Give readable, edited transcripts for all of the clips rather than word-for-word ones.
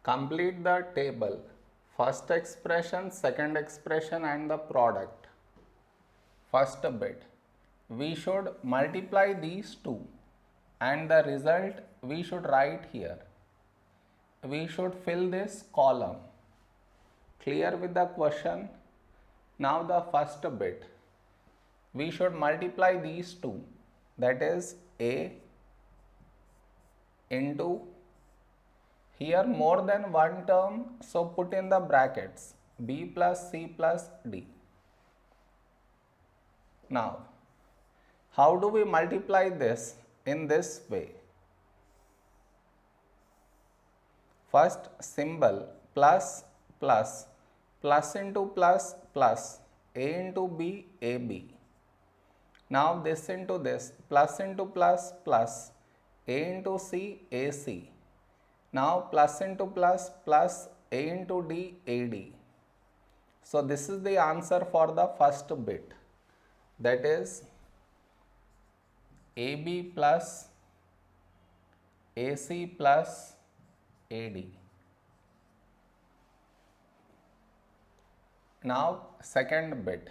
Complete the table. First expression, second expression and the product. First bit. We should multiply these two and the result we should write here. We should fill this column. Clear with the question? Now the first bit. We should multiply these two, that is A into, here more than one term, so put in the brackets B plus C plus D. Now, how do we multiply this in this way? First symbol plus plus, plus into plus plus, A into B, AB. Now this into this, plus into plus plus, A into C, AC. Now plus into plus plus, A into D, AD. So this is the answer for the first bit, that is AB plus AC plus AD. Now second bit.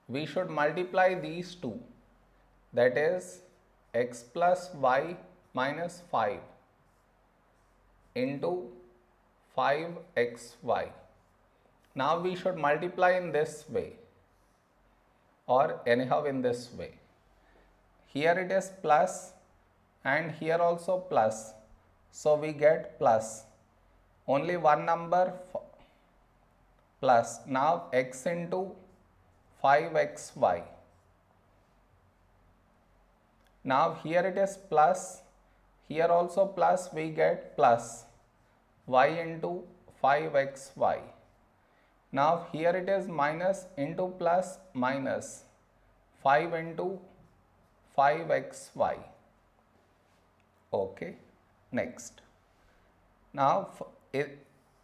We should multiply these two, that is x plus y minus 5 into 5xy. Now we should multiply in this way, or anyhow in this way. Here it is plus and here also plus, so we get plus. Only one number plus. Now x into 5xy. Now here it is plus, here also plus, we get plus y into 5xy. Now here it is minus into plus minus 5 into 5xy. Okay, next. Now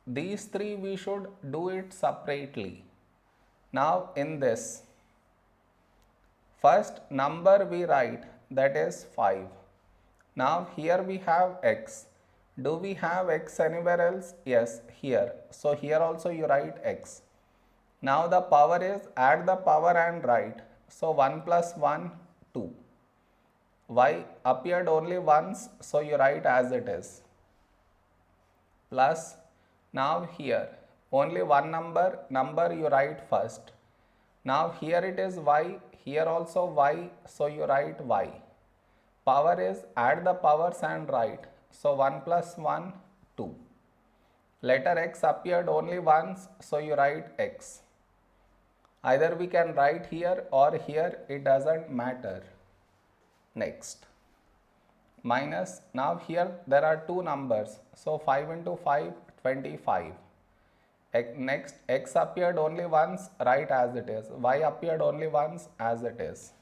these three we should do it separately. Now in this, first number we write, that is 5. Now here we have x. Do we have x anywhere else? Yes, here. So here also you write x. Now the power is, add the power and write. So 1 plus 1, 2. Y appeared only once, so you write as it is. Plus, now here only one number you write first. Now here it is y, here also y, so you write y. Power is, add the powers and write. So 1 plus 1, 2. Letter x appeared only once, so you write x. Either we can write here or here, it doesn't matter. Next. Minus, now here there are two numbers, so 5 into 5, 25. Next, x appeared only once, write as it is. Y appeared only once, as it is.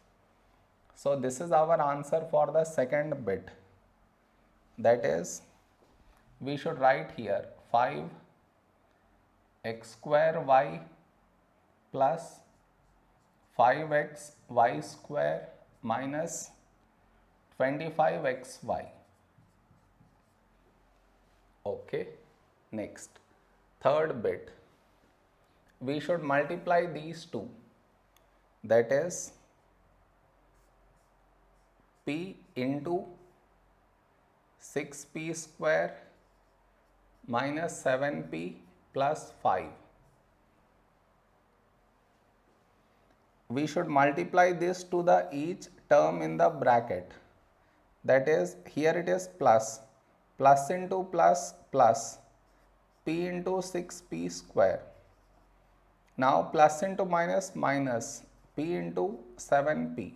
So this is our answer for the second bit. That is, we should write here 5 x square y plus 5x y square minus 25xy. Okay, next. Third bit. We should multiply these two, that is p into 6p square minus 7p plus 5. We should multiply this to the each term in the bracket. That is, here it is plus, plus into plus plus, p into 6p square. Now plus into minus minus, p into 7p.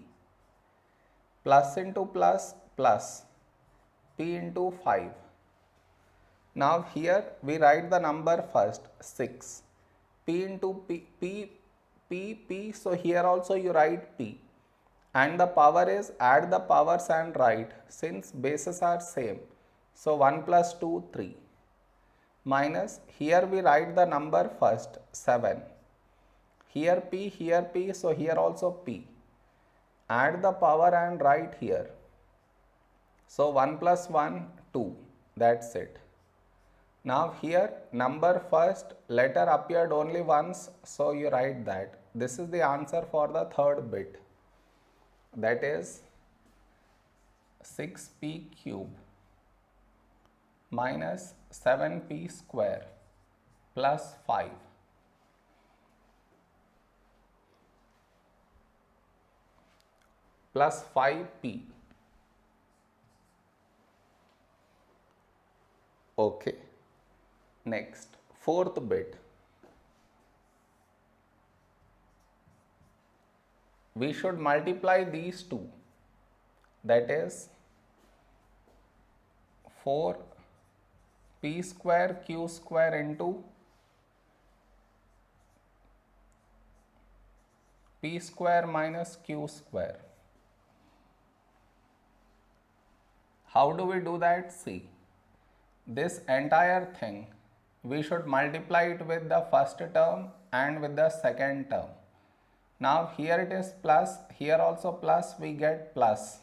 Plus into plus plus, p into 5. Now here we write the number first, 6. P into p, so here also you write p. And the power is, add the powers and write, since bases are same. So 1 plus 2, 3. Minus, here we write the number first, 7. Here p, so here also p. Add the power and write here. So 1 plus 1, 2, that's it. Now here number first letter appeared only once, so you write that. This is the answer for the third bit, that is 6p cube minus 7p square plus 5 plus 5p. Okay. Next, fourth bit. We should multiply these two, that is 4p square q square into p square minus q square. How do we do that? See, this entire thing we should multiply it with the first term and with the second term. Now here it is plus, here also plus, we get plus.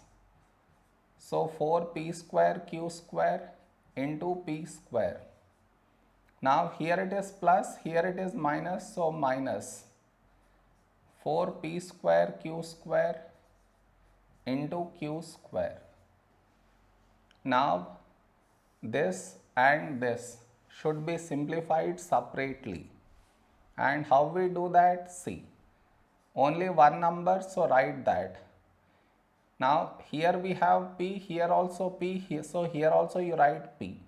So 4p square q square into p square. Now here it is plus, here it is minus, so minus 4p square q square into q square. Now this and this should be simplified separately. And how we do that? See, only one number, so write that. Now here we have p, here also p, here, so here also you write p.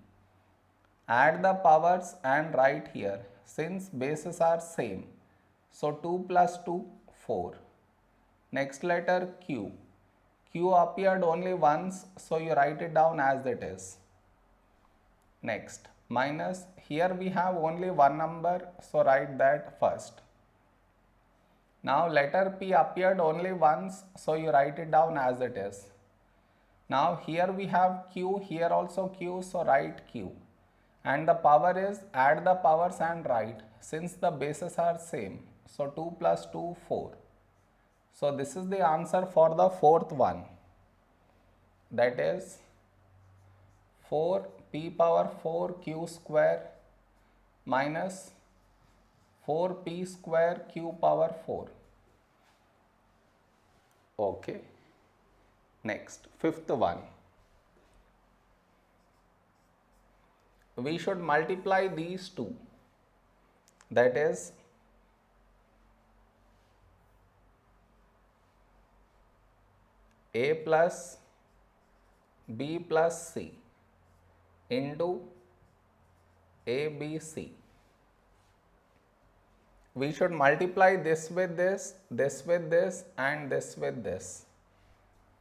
Add the powers and write here, since bases are same. So 2 plus 2, 4. Next letter q. Q appeared only once, so you write it down as it is. Next, minus, here we have only one number, so write that first. Now letter P appeared only once, so you write it down as it is. Now here we have Q, here also Q, so write Q. And the power is, add the powers and write, since the bases are same. So 2 plus 2, 4. So this is the answer for the fourth one, that is 4p power 4 q square minus 4p square q power 4. Okay. Next, fifth one. We should multiply these two, that is a plus b plus c into abc. We should multiply this with this, this with this, and this with this.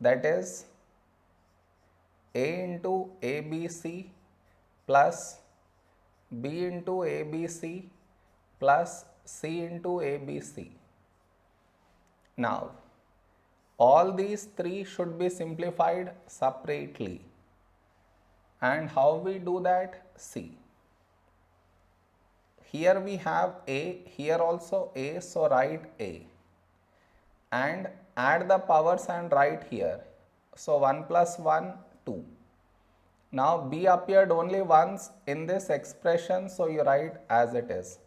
That is a into abc plus b into abc plus c into abc. Now all these three should be simplified separately. And how we do that? See, here we have a, here also a, so write a. And add the powers and write here. So 1 plus 1, 2. Now b appeared only once in this expression, so you write as it is.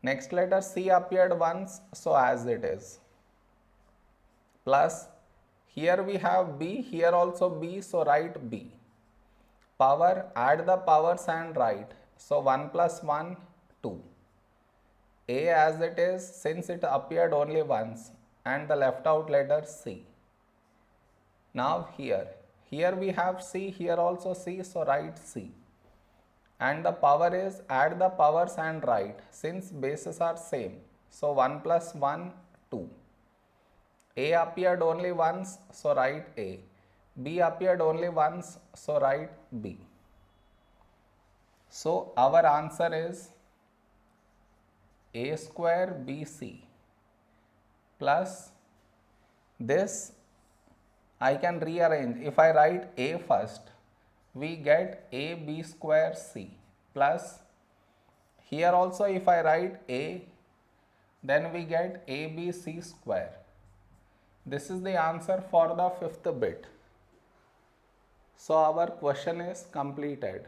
Next letter c appeared once, so as it is. Plus, here we have b, here also b, so write b. Power, add the powers and write. So 1 plus 1, 2. A as it is, since it appeared only once, and the left out letter c. Now here we have c, here also c, so write c. And the power is, add the powers and write, since bases are same. So 1 plus 1, 2. A appeared only once, so write A. B appeared only once, so write B. So our answer is A square BC plus this I can rearrange. If I write A first, we get AB square C plus here also if I write A, then we get ABC square. This is the answer for the fifth bit. So our question is completed.